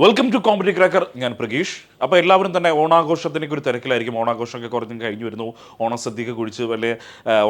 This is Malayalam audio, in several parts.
Welcome to comedy cracker. ഞാൻ പ്രഗീഷ്. അപ്പോൾ എല്ലാവരും തന്നെ ഓണാഘോഷത്തിനൊക്കെ ഒരു തിരക്കിലായിരിക്കും. ഓണാഘോഷമൊക്കെ കുറച്ചും കഴിഞ്ഞ് വരുന്നു. ഓണസദ്യയൊക്കെ കുടിച്ച്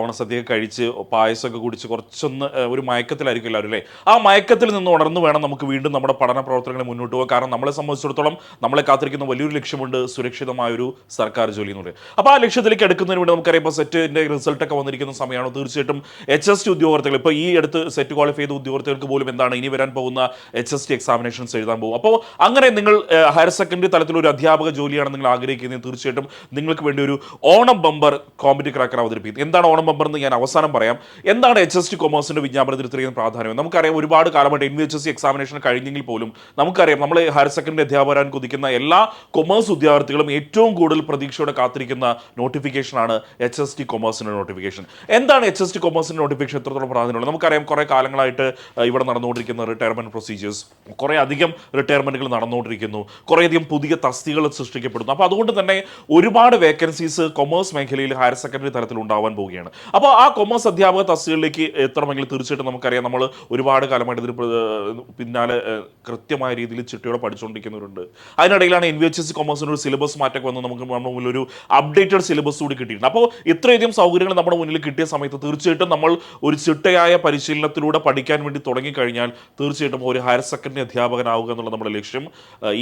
ഓണസദ്യയൊക്കെ കഴിച്ച് പായസമൊക്കെ കുടിച്ച് കുറച്ചൊന്ന് ഒരു മയക്കത്തിലായിരിക്കും എല്ലാവരും അല്ലേ. ആ മയക്കത്തിൽ നിന്ന് ഉണർന്ന് വേണം നമുക്ക് വീണ്ടും നമ്മുടെ പഠന പ്രവർത്തനങ്ങൾ മുന്നോട്ട് പോകാൻ. കാരണം നമ്മളെ സംബന്ധിച്ചിടത്തോളം നമ്മളെ കാത്തിരിക്കുന്ന വലിയൊരു ലക്ഷ്യമുണ്ട്, സുരക്ഷിതമായൊരു സർക്കാർ ജോലി എന്ന് പറയും. അപ്പോൾ ആ ലക്ഷ്യത്തിലേക്ക് എടുക്കുന്നതിന് വേണ്ടി നമുക്കറിയാം ഇപ്പോൾ സെറ്റിൻ്റെ റിസൾട്ടൊക്കെ വന്നിരിക്കുന്ന സമയമാണ്. തീർച്ചയായിട്ടും HST ഉദ്യോഗാർത്ഥികൾ, ഇപ്പോൾ ഈ അടുത്ത് സെറ്റ് ക്വാളിഫൈ ചെയ്ത ഉദ്യോഗാർത്ഥികൾക്ക് പോലും എന്താണ് ഇനി വരാൻ പോകുന്ന HST എക്സാമിനേഷൻസ് എഴുതാൻ പോകും. അപ്പോൾ അങ്ങനെ നിങ്ങൾ ഹയർ സെക്കൻഡറി തലത്തിൽ ഒരു അധ്യാപക ജോലിയാണ് നിങ്ങൾ ആഗ്രഹിക്കുന്നത്, തീർച്ചയായിട്ടും നിങ്ങൾക്ക് വേണ്ടി ഒരു ഓണം ബമ്പർ കോമഡി ക്രാക്കർ അവതരിപ്പിക്കും. എന്താണ് ഓണം ബമ്പർ എന്ന് ഞാൻ അവസാനം പറയാം. എന്താണ് HST കൊമേഴ്സിന്റെ വിജ്ഞാപനത്തിൽ ഇത്രയും പ്രാധാന്യം? നമുക്കറിയാം ഒരുപാട് കാലമായിട്ട് NVHSC എക്സാമിനേഷൻ കഴിഞ്ഞെങ്കിൽ പോലും നമുക്കറിയാം നമ്മൾ ഹയർ സെക്കൻഡറി അധ്യാപകരാൻ കുതിക്കുന്ന എല്ലാ കൊമേഴ്സ് ഉദ്യോഗാർത്ഥികളും ഏറ്റവും കൂടുതൽ പ്രതീക്ഷയോടെ കാത്തിരിക്കുന്ന നോട്ടിഫിക്കേഷനാണ് HST കൊമേഴ്സിന്റെ നോട്ടിഫിക്കേഷൻ. എന്താണ് HST കൊമേഴ്സിന്റെ നോട്ടിഫിക്കേഷൻ എത്രത്തോളം പ്രാധാന്യമുള്ളത്? നമുക്കറിയാം കുറേ കാലങ്ങളായിട്ട് ഇവിടെ നടന്നുകൊണ്ടിരിക്കുന്ന റിട്ടയർമെന്റ് പ്രൊസീജിയേഴ്സ്, കുറേ അധികം റിട്ടയർമെന്റുകൾ നടന്നുകൊണ്ടിരിക്കുന്നു, കുറേയധികം പുതിയ തസ്തികകൾ സൃഷ്ടിക്കപ്പെടുന്നു. അപ്പോൾ അതുകൊണ്ട് തന്നെ ഒരുപാട് വേക്കൻസീസ് കൊമേഴ്സ് മേഖലയിൽ ഹയർ സെക്കൻഡറി തലത്തിൽ ഉണ്ടാവാൻ പോവുകയാണ്. അപ്പോൾ ആ കൊമേഴ്സ് അധ്യാപക തസ്തികകളിലേക്ക് എത്തണമെങ്കിൽ തീർച്ചയായിട്ടും നമുക്കറിയാം നമ്മൾ ഒരുപാട് കാലമായിട്ട് ഇതിന് പിന്നാലെ കൃത്യമായ രീതിയിൽ ചിട്ടയോടെ പഠിച്ചുകൊണ്ടിരിക്കുന്നവരുണ്ട്. അതിനിടയിലാണ് NVHSC കൊമേഴ്സിന് ഒരു സിലബസ് മാറ്റം വന്ന് നമുക്ക് നമ്മുടെ മുന്നിൽ ഒരു അപ്ഡേറ്റഡ് സിലബസ് കൂടി കിട്ടിയിട്ടുണ്ട്. അപ്പോൾ ഇത്രയധികം സൗകര്യങ്ങൾ നമ്മുടെ മുന്നിൽ കിട്ടിയ സമയത്ത് തീർച്ചയായിട്ടും നമ്മൾ ഒരു ചിട്ടയായ പരിശീലനത്തിലൂടെ പഠിക്കാൻ വേണ്ടി തുടങ്ങിക്കഴിഞ്ഞാൽ തീർച്ചയായിട്ടും ഒരു ഹയർ സെക്കൻഡറി അധ്യാപകനാവുക എന്നുള്ള നമ്മുടെ ലക്ഷ്യം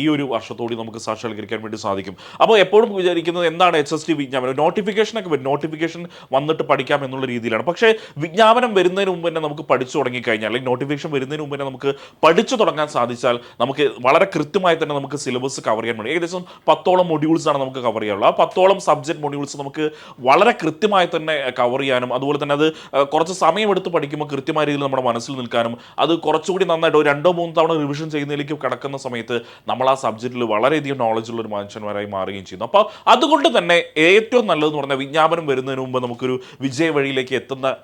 ഈ ഒരു വർഷത്തോടെ നമുക്ക് സാക്ഷാത്കരിക്കാൻ വേണ്ടി സാധിക്കും. അപ്പോൾ എപ്പോഴും വിചാരിക്കുന്നത് എന്താണ് HST വിജ്ഞാപനം, നോട്ടിഫിക്കേഷനൊക്കെ വരും, നോട്ടിഫിക്കേഷൻ വന്നിട്ട് പഠിക്കാം എന്നുള്ള രീതിയിലാണ്. പക്ഷേ വിജ്ഞാപനം വരുന്നതിന് മുമ്പ് തന്നെ നമുക്ക് പഠിച്ചു തുടങ്ങിക്കഴിഞ്ഞാൽ, അല്ലെങ്കിൽ നോട്ടിഫിക്കേഷൻ വരുന്നതിന് മുമ്പ് തന്നെ നമുക്ക് പഠിച്ചു തുടങ്ങാൻ സാധിച്ചാൽ നമുക്ക് വളരെ കൃത്യമായി തന്നെ നമുക്ക് സിലബസ് കവർ ചെയ്യാൻ വേണ്ടി ഏകദേശം 10ഓളം മൊഡ്യൂൾസ് ആണ് നമുക്ക് കവർ ചെയ്യാനുള്ളത്. ആ 10ഓളം സബ്ജക്ട് മൊഡ്യൂൾസ് നമുക്ക് വളരെ കൃത്യമായി തന്നെ കവർ ചെയ്യാനും അതുപോലെ തന്നെ അത് കുറച്ച് സമയമെടുത്ത് പഠിക്കുമ്പോൾ കൃത്യമായ രീതിയിൽ നമ്മുടെ മനസ്സിൽ നിൽക്കാനും അത് കുറച്ചുകൂടി നന്നായിട്ട് ഒരു 2-3 തവണ റിവിഷൻ ചെയ്യുന്നതിലേക്ക് കടക്കുന്ന സമയത്ത് നമ്മൾ ആ സബ്ജക്റ്റിൽ വളരെയധികം നോളജുള്ള ഒരു മനുഷ്യന്മാരായി മാറുകയും ചെയ്യുന്നു. അപ്പോൾ അതുകൊണ്ട് തന്നെ ഏറ്റവും നല്ലതെന്ന് പറഞ്ഞാൽ വിജ്ഞാപനം വരുന്നതിന് മുമ്പ് നമുക്കൊരു വിജയ വഴിയിലേക്ക് എത്തുന്ന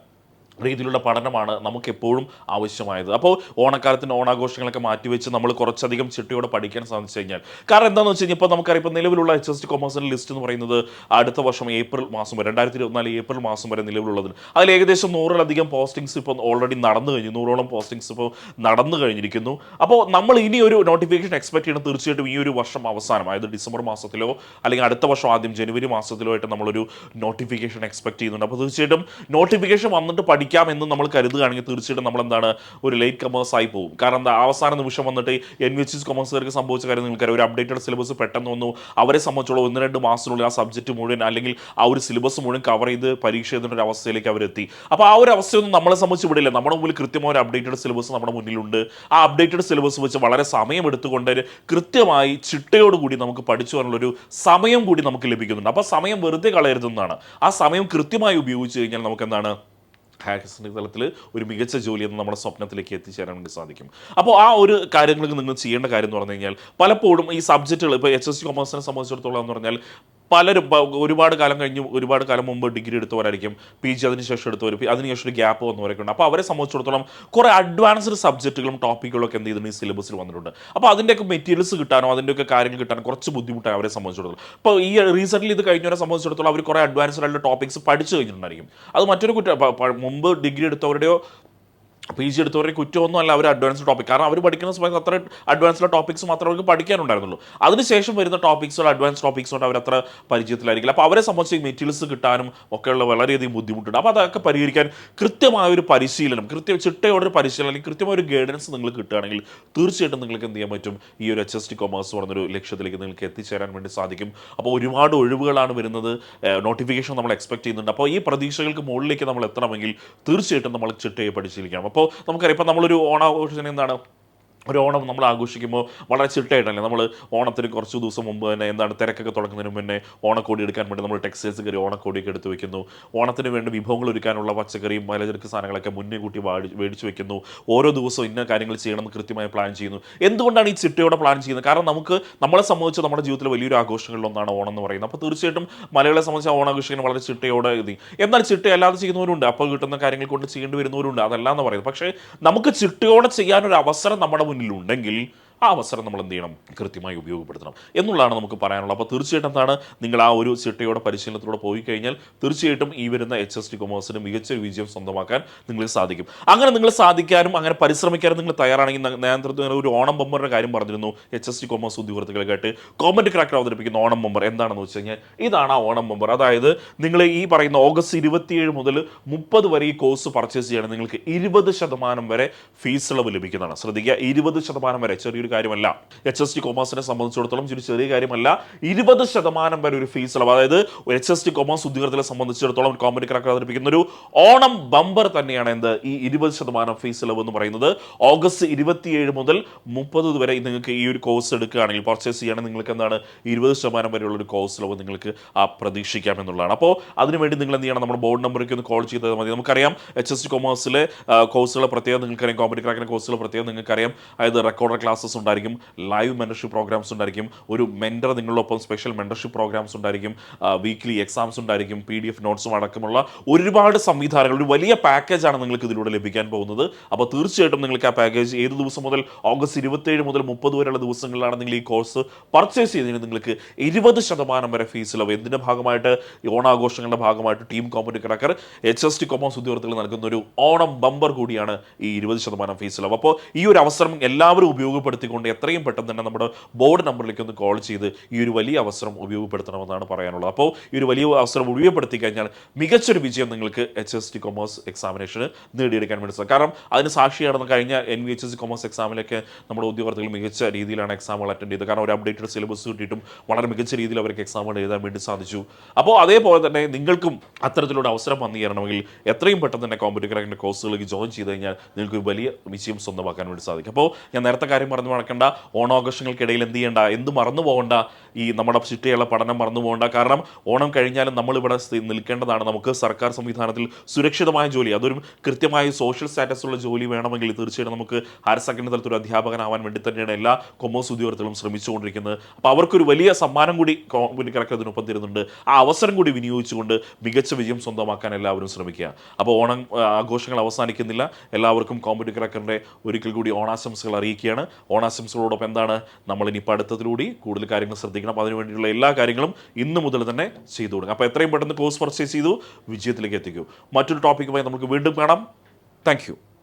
രീതിയിലുള്ള പഠനമാണ് നമുക്ക് എപ്പോഴും ആവശ്യമായത്. അപ്പോൾ ഓണക്കാലത്തിന് ഓണാഘോഷങ്ങളൊക്കെ മാറ്റിവെച്ച് നമ്മൾ കുറച്ചധികം ചിട്ടയോടെ പഠിക്കാൻ സാധിച്ചു കഴിഞ്ഞാൽ, കാരണം എന്താണെന്ന് വെച്ച് കഴിഞ്ഞാൽ ഇപ്പോൾ നമുക്കറിയാം ഇപ്പോൾ നിലവിലുള്ള HST കൊമേഴ്സിൻ്റെ ലിസ്റ്റ് എന്ന് പറയുന്നത് അടുത്ത വർഷം ഏപ്രിൽ മാസം വരെ 2024 ഏപ്രിൽ മാസം വരെ നിലവിലുള്ളതിന് അതിൽ ഏകദേശം 100-ലധികം പോസ്റ്റിങ്സ് ഇപ്പോൾ ഓൾറെഡി നടന്നു കഴിഞ്ഞു. 100ഓളം പോസ്റ്റിങ്സ് ഇപ്പോൾ നടന്നു കഴിഞ്ഞിരിക്കുന്നു. അപ്പോൾ നമ്മൾ ഇനി ഒരു നോട്ടിഫിക്കേഷൻ എക്സ്പെക്ട് ചെയ്യണം തീർച്ചയായിട്ടും ഈ ഒരു വർഷം അവസാനം, അതായത് ഡിസംബർ മാസത്തിലോ അല്ലെങ്കിൽ അടുത്ത വർഷം ആദ്യം ജനുവരി മാസത്തിലോ ആയിട്ട് നമ്മളൊരു നോട്ടിഫിക്കേഷൻ എക്സ്പെക്ട് ചെയ്യുന്നുണ്ട്. അപ്പോൾ തീർച്ചയായിട്ടും നോട്ടിഫിക്കേഷൻ വന്നിട്ട് എന്ന് നമ്മൾ കരുതുകയാണെങ്കിൽ തീർച്ചയായിട്ടും നമ്മൾ എന്താണ് ഒരു ലേറ്റ് കമേഴ്സ് ആയി പോകും. കാരണം എന്താ, അവസാന നിമിഷം വന്നിട്ട് NVHSC കൊമേഴ്സുകാർക്ക് സംഭവിച്ച കാര്യം നിങ്ങൾക്കറിയാം. ഒരു അപ്ഡേറ്റഡ് സിലബസ് പെട്ടെന്ന് വന്നു. അവരെ സംബന്ധിച്ചോളം 1-2 മാസത്തിനുള്ളിൽ ആ സബ്ജക്റ്റ് മുഴുവൻ അല്ലെങ്കിൽ ആ ഒരു സിലബസ് മുഴുവൻ കവർ ചെയ്ത് പരീക്ഷ എഴുതുന്ന ഒരു അവസ്ഥയിലേക്ക് അവരെത്തി. അപ്പോൾ ആ ഒരു അവസ്ഥയൊന്നും നമ്മളെ സംബന്ധിച്ച് വിടില്ല. നമ്മുടെ മുന്നിൽ കൃത്യമായ ഒരു അപ്ഡേറ്റഡ് സിലബസ് നമ്മുടെ മുന്നിലുണ്ട്. ആ അപ്ഡേറ്റഡ് സിലബസ് വെച്ച് വളരെ സമയം എടുത്തുകൊണ്ട് കൃത്യമായി ചിട്ടയോടുകൂടി നമുക്ക് പഠിച്ചു വരാനുള്ളൊരു സമയം കൂടി നമുക്ക് ലഭിക്കുന്നുണ്ട്. അപ്പോൾ സമയം വെറുതെ കളയരുതെന്നാണ്. ആ സമയം കൃത്യമായി ഉപയോഗിച്ച് കഴിഞ്ഞാൽ നമുക്ക് എന്താണ് ഹയർ സെക്കൻഡറി തലത്തിൽ ഒരു മികച്ച ജോലി എന്ന് നമ്മുടെ സ്വപ്നത്തിലേക്ക് എത്തിച്ചേരാൻ വേണ്ടി സാധിക്കും. അപ്പോൾ ആ ഒരു കാര്യങ്ങൾക്ക് നിങ്ങൾ ചെയ്യേണ്ട കാര്യം എന്ന് പറഞ്ഞു കഴിഞ്ഞാൽ, പലപ്പോഴും ഈ സബ്ജക്റ്റുകൾ ഇപ്പോൾ HST കൊമേഴ്സിനെ സംബന്ധിച്ചിടത്തോളം എന്ന് പറഞ്ഞാൽ പലരും ഒരുപാട് കാലം മുമ്പ് ഡിഗ്രി എടുത്തവരായിരിക്കും, PG അതിനുശേഷം എടുത്തവർ, അതിനുശേഷം ഒരു ഗ്യാപ്പ് വന്നവരൊക്കെ ഉണ്ട്. അപ്പോൾ അവരെ സംബന്ധിച്ചിടത്തോളം കുറേ അഡ്വാൻസ്ഡ് സബ്ജക്റ്റുകളും ടോപ്പിക്കുകളൊക്കെ എന്ത് ചെയ്തിട്ടുണ്ട് ഈ സിലബസിൽ വന്നിട്ടുണ്ട്. അപ്പോൾ അതിൻ്റെയൊക്കെ മെറ്റീരിയൽസ് കിട്ടാനോ അതിൻ്റെയൊക്കെ കാര്യങ്ങൾ കിട്ടാനോ കുറച്ച് ബുദ്ധിമുട്ടാണ് അവരെ സംബന്ധിച്ചിടത്തോളം. ഇപ്പോൾ ഈ റീസെൻ്റ്ലി ഇത് കഴിഞ്ഞവരെ സംബന്ധിച്ചിടത്തോളം അവർ കുറേ അഡ്വാൻസ്ഡ് ആയിട്ടുള്ള ടോപ്പിക്സ് പഠിച്ചു കഴിഞ്ഞിട്ടുണ്ടായിരിക്കും. അത് മറ്റൊരു മുമ്പ് ഡിഗ്രി എടുത്തവരുടെയോ PG എടുത്തവരുടെ കുറ്റമൊന്നും അല്ല, അവർ അഡ്വാൻസ്ഡ് ടോപ്പിക്, കാരണം അവർ പഠിക്കുന്ന സമയത്ത് അത്ര അഡ്വാൻസ്ഡ് ടോപ്പിക്സ് മാത്രമേ അവർക്ക് പഠിക്കാനുണ്ടായിരുന്നുള്ളൂ. അതിനുശേഷം വരുന്ന ടോപ്പിക്സുകൾ അഡ്വാൻസ് ടോപ്പിക്സ് കൊണ്ട് അവർ അത്ര പരിചയത്തിലായിരിക്കില്ല. അപ്പോൾ അവരെ സംബന്ധിച്ച് മെറ്റീരിയൽസ് കിട്ടാനും ഒക്കെയുള്ള വളരെയധികം ബുദ്ധിമുട്ടുണ്ട്. അപ്പോൾ അതൊക്കെ പരിഹരിക്കാൻ കൃത്യമായ ഒരു പരിശീലനം, ചിട്ടയോടൊരു പരിശീലനം അല്ലെങ്കിൽ കൃത്യമായ ഒരു ഗൈഡൻസ് നിങ്ങൾ കിട്ടുകയാണെങ്കിൽ തീർച്ചയായിട്ടും നിങ്ങൾക്ക് എന്ത് ചെയ്യാൻ പറ്റും, ഈ ഒരു HST കൊമേഴ്സ് പറഞ്ഞൊരു ലക്ഷ്യത്തിലേക്ക് നിങ്ങൾക്ക് എത്തിച്ചേരാൻ വേണ്ടി സാധിക്കും. അപ്പോൾ ഒരുപാട് ഒഴിവുകളാണ് വരുന്നത്, നോട്ടിഫിക്കേഷൻ നമ്മൾ എക്സ്പെക്ട് ചെയ്യുന്നുണ്ട്. അപ്പോൾ ഈ പ്രതീക്ഷകൾക്ക് മുകളിലേക്ക് നമ്മൾ എത്തണമെങ്കിൽ തീർച്ചയായിട്ടും നമ്മൾ ചിട്ടയെ പരിശീലിക്കണം. അപ്പോൾ നമുക്കറിയാം ഇപ്പോൾ നമ്മളൊരു ഓണാഘോഷത്തിന് എന്താണ് ഒരു ഓണം നമ്മൾ ആഘോഷിക്കുമ്പോൾ വളരെ ചിട്ടയായിട്ടല്ലേ, നമ്മൾ ഓണത്തിന് കുറച്ച് ദിവസം മുമ്പ് തന്നെ എന്താണ് തിരക്കൊക്കെ തുടങ്ങുന്നതിന് മുന്നേ ഓണക്കോടി എടുക്കാൻ വേണ്ടി നമ്മൾ ടെക്സ്റ്റൈൽസ് കയറി ഓണക്കോടിയൊക്കെ എടുത്ത് വെക്കുന്നു. ഓണത്തിന് വേണ്ടി വിഭവങ്ങൾ ഒരുക്കാനുള്ള പച്ചക്കറിയും പലചരക്ക് സാധനങ്ങളൊക്കെ മുന്നേ കൂട്ടി മേടിച്ച് വെക്കുന്നു. ഓരോ ദിവസവും ഇന്ന കാര്യങ്ങൾ ചെയ്യണമെന്ന് കൃത്യമായി പ്ലാൻ ചെയ്യുന്നു. എന്തുകൊണ്ടാണ് ഈ ചിട്ടയോടെ പ്ലാൻ ചെയ്യുന്നത്? കാരണം നമുക്ക് നമ്മളെ സംബന്ധിച്ച് നമ്മുടെ ജീവിതത്തിൽ വലിയൊരു ആഘോഷങ്ങളിലൊന്നാണ് ഓണം എന്ന് പറയുന്നത്. അപ്പോൾ തീർച്ചയായിട്ടും മലയാളികളെ സംബന്ധിച്ച് ഓണാഘോഷിക്കാൻ വളരെ ചിട്ടയോടെ എന്നാൽ ചിട്ടയല്ലാതെ ചെയ്യുന്നവരുണ്ട്, അപ്പോൾ കിട്ടുന്ന കാര്യങ്ങൾ കൊണ്ട് ചെയ്യേണ്ടി വരുന്നവരുണ്ട്, അതല്ല എന്ന് പറയുന്നത്. പക്ഷേ നമുക്ക് ചിട്ടയോടെ ചെയ്യാനൊരു അവസരം നമ്മുടെ മുന്നിലുണ്ടെങ്കിൽ ആ അവസരം നമ്മൾ എന്ത് ചെയ്യണം, കൃത്യമായി ഉപയോഗപ്പെടുത്തണം എന്നുള്ളതാണ് നമുക്ക് പറയാനുള്ളത്. അപ്പോൾ തീർച്ചയായിട്ടും എന്താണ്, നിങ്ങൾ ആ ഒരു ചിട്ടയോടെ പരിശീലനത്തിലൂടെ പോയി കഴിഞ്ഞാൽ തീർച്ചയായിട്ടും ഈ വരുന്ന HST കൊമേഴ്സിന് മികച്ച വിജയം സ്വന്തമാക്കാൻ നിങ്ങൾക്ക് സാധിക്കും. അങ്ങനെ നിങ്ങൾ സാധിക്കാനും അങ്ങനെ പരിശ്രമിക്കാനും നിങ്ങൾ തയ്യാറാണെങ്കിൽ നേതൃത്വം ഒരു ഓണം ബമ്പറിൻ്റെ കാര്യം പറഞ്ഞിരുന്നു. HST കൊമേഴ്സ് ഉദ്യോഗാർത്ഥികൾക്കായിട്ട് കോമന്റ് ക്രാക്കർ അവതരിപ്പിക്കുന്ന ഓണം ബമ്പർ എന്താണെന്ന് വെച്ച് കഴിഞ്ഞാൽ ഇതാണ് ആ ഓണം ബമ്പർ. അതായത് നിങ്ങൾ ഈ പറയുന്ന ഓഗസ്റ്റ് 27 മുതൽ 30 വരെ ഈ കോഴ്സ് പർച്ചേസ് ചെയ്യണം, നിങ്ങൾക്ക് 20% വരെ ഫീസ് ഇളവ് ലഭിക്കുന്നതാണ്. ശ്രദ്ധിക്കുക, 20% വരെ, ചെറിയൊരു കാര്യമല്ല. HST കൊമേഴ്സിനെ സംബന്ധിച്ചിടത്തോളം ഒരു ചെറിയ കാര്യമല്ല. 20% വരെ ഒരു ഫീസ് ഇളവ്, അതായത് HST കൊമേഴ്സ് ഉദ്യോഗാർത്ഥികളെ സംബന്ധിച്ചിടത്തോളം കോമന്റ് ക്രാക്കർ അവതരിപ്പിക്കുന്ന ഒരു ഓണം ബമ്പർ തന്നെയാണ് എന്ത്, ഈ 20% ഫീസ് ഇളവ് എന്ന് പറയുന്നത്. ഓഗസ്റ്റ് 27 മുതൽ 30 വരെ നിങ്ങൾക്ക് ഈ ഒരു കോഴ്സ് എടുക്കുകയാണെങ്കിൽ, പർച്ചേസ് ചെയ്യുകയാണെങ്കിൽ നിങ്ങൾക്ക് എന്താണ് 20% വരെയുള്ള ഒരു കോഴ്സ് ഇളവ് നിങ്ങൾക്ക് പ്രതീക്ഷിക്കാം എന്നുള്ളതാണ്. അപ്പോൾ അതിനുവേണ്ടി നിങ്ങൾ എന്ത് ചെയ്യണം, നമ്മുടെ ബോർഡ് നമ്പറിലേക്ക് ഒന്ന് കോൾ ചെയ്താൽ മതി. നമുക്കറിയാം HST കൊമേഴ്സിലെ കോഴ്സുകളെ പ്രത്യേകം നിങ്ങൾക്കറിയാം, കോമന്റ് ക്രാക്കിൻ്റെ കോഴ്സുകൾ പ്രത്യേകം നിങ്ങൾക്കറിയാം. അതായത് റെക്കോർഡഡ് ക്ലാസ്സസ് ഉണ്ടായിരിക്കും, ലൈവ് മെൻറ്റർഷിപ്പ് പ്രോഗ്രാംസ് ഉണ്ടായിരിക്കും, ഒരു മെൻറ്റർ നിങ്ങളൊപ്പം സ്പെഷ്യൽ മെൻറ്റർഷിപ്പ് പ്രോഗ്രാംസ് ഉണ്ടായിരിക്കും, വീക്ക്ലി എക്സാംസ് ഉണ്ടായിരിക്കും, PDF നോട്ട്സും അടക്കമുള്ള ഒരുപാട് സംവിധാനങ്ങൾ, ഒരു വലിയ പാക്കേജാണ് നിങ്ങൾക്ക് ഇതിലൂടെ ലഭിക്കാൻ പോകുന്നത്. അപ്പോൾ തീർച്ചയായിട്ടും നിങ്ങൾക്ക് ആ പാക്കേജ് ഏത് ദിവസം മുതൽ, ഓഗസ്റ്റ് 27 മുതൽ 30 വരെയുള്ള ദിവസങ്ങളിലാണ് നിങ്ങൾ ഈ കോഴ്സ് പർച്ചേസ് ചെയ്തതിന് നിങ്ങൾക്ക് 20% വരെ ഫീസ് ഇളവ്. ഇതിൻ്റെ ഭാഗമായിട്ട് ഓണാഘോഷങ്ങളുടെ ഭാഗമായിട്ട് team comment cracker HST commerce ഉദ്യോഗാർത്ഥികൾ നൽകുന്ന ഒരു ഓണം ബമ്പർ കൂടിയാണ് ഈ 20% ഫീസ് ഇളവ്. അപ്പോൾ ഈ ഒരു അവസരം എല്ലാവരും ഉപയോഗപ്പെടുത്തിക്കൊണ്ട് എത്രയും പെട്ടെന്ന് തന്നെ നമ്മുടെ ബോർഡ് നമ്പറിലേക്ക് ഒന്ന് കോൾ ചെയ്ത് ഈ ഒരു വലിയ അവസരം ഉപയോഗപ്പെടുത്തണമെന്നാണ് പറയാനുള്ളത്. അപ്പോൾ ഈ ഒരു വലിയ അവസരം ഉപയോഗപ്പെടുത്തി കഴിഞ്ഞാൽ മികച്ചൊരു വിജയം നിങ്ങൾക്ക് HST കൊമേഴ്സ് എക്സാമിനേഷന് നേടിയെടുക്കാൻ വേണ്ടി സാധിക്കും. കാരണം അതിന് സാക്ഷിയാണെന്ന് കഴിഞ്ഞ NVHSC കൊമേഴ്സ് എക്സാമിലൊക്കെ നമ്മുടെ ഉദ്യോഗാർത്ഥികൾ മികച്ച രീതിയിലാണ് എക്സാമുകൾ അറ്റൻഡ് ചെയ്തത്. കാരണം ഒരു അപ്ഡേറ്റഡ് സിലബസ് കിട്ടിയിട്ടും വളരെ മികച്ച രീതിയിൽ അവർക്ക് എക്സാമുകൾ എഴുതാൻ വേണ്ടി സാധിച്ചു. അപ്പോൾ അതേപോലെ തന്നെ നിങ്ങൾക്കും അത്തരത്തിലുള്ള അവസരം വന്നു ചേരണമെങ്കിൽ എത്രയും പെട്ടെന്ന് തന്നെ കോമ്പറ്റീവ് ക്രാക്കിൻ്റെ കോഴ്സുകളിലേക്ക് ജോയിൻ ചെയ്ത് കഴിഞ്ഞാൽ നിങ്ങൾക്ക് ഒരു വലിയ വിജയം സ്വന്തമാക്കാൻ വേണ്ടി സാധിക്കും. അപ്പോൾ ഞാൻ നേരത്തെ കാര്യം പറഞ്ഞു നടക്കേണ്ട, ഓണാഘോഷങ്ങൾക്കിടയിൽ എന്ത് ചെയ്യേണ്ട, എന്ത് മറന്നു പോകേണ്ട, ഈ നമ്മുടെ ചിട്ടയുള്ള പഠനം മറന്നു പോകേണ്ട. കാരണം ഓണം കഴിഞ്ഞാലും നമ്മളിവിടെ നിൽക്കേണ്ടതാണ്. നമുക്ക് സർക്കാർ സംവിധാനത്തിൽ സുരക്ഷിതമായ ജോലി, അതൊരു കൃത്യമായ സോഷ്യൽ സ്റ്റാറ്റസ് ഉള്ള ജോലി വേണമെങ്കിൽ തീർച്ചയായിട്ടും നമുക്ക് ഹയർ സെക്കൻഡറി തലത്തിൽ ഒരു അധ്യാപകനാവാൻ വേണ്ടി തന്നെയാണ് എല്ലാ കൊമേഴ്സ് ഉദ്യോഗാർത്ഥികളും ശ്രമിച്ചുകൊണ്ടിരിക്കുന്നത്. അപ്പോൾ അവർക്കൊരു വലിയ സമ്മാനം കൂടി കോമ്പറ്റീവ് ക്രാക്ക് അതിനൊപ്പം തരുന്നുണ്ട്. ആ അവസരം കൂടി വിനിയോഗിച്ചുകൊണ്ട് മികച്ച വിജയം സ്വന്തമാക്കാൻ എല്ലാവരും ശ്രമിക്കുക. അപ്പോൾ ഓണം ആഘോഷങ്ങൾ അവസാനിക്കുന്നില്ല. എല്ലാവർക്കും കോമ്പറ്റീവ് ക്രാക്കറിൻ്റെ ഒരിക്കൽ കൂടി ഓണാശംസകൾ അറിയിക്കുകയാണ്. ഓണാശംസകളോടൊപ്പം എന്താണ്, നമ്മളിനി പഠിത്തത്തിലൂടെ കൂടുതൽ കാര്യങ്ങൾ ശ്രദ്ധിക്കണം. അതിനുവേണ്ടിയുള്ള എല്ലാ കാര്യങ്ങളും ഇന്ന് മുതൽ തന്നെ ചെയ്തു തുടങ്ങും. അപ്പോൾ എത്രയും പെട്ടെന്ന് കോഴ്സ് പർച്ചേസ് ചെയ്തു വിജയത്തിലേക്ക് എത്തിക്കൂ. മറ്റൊരു ടോപ്പിക്കുമായി നമുക്ക് വീണ്ടും കാണാം. Thank you.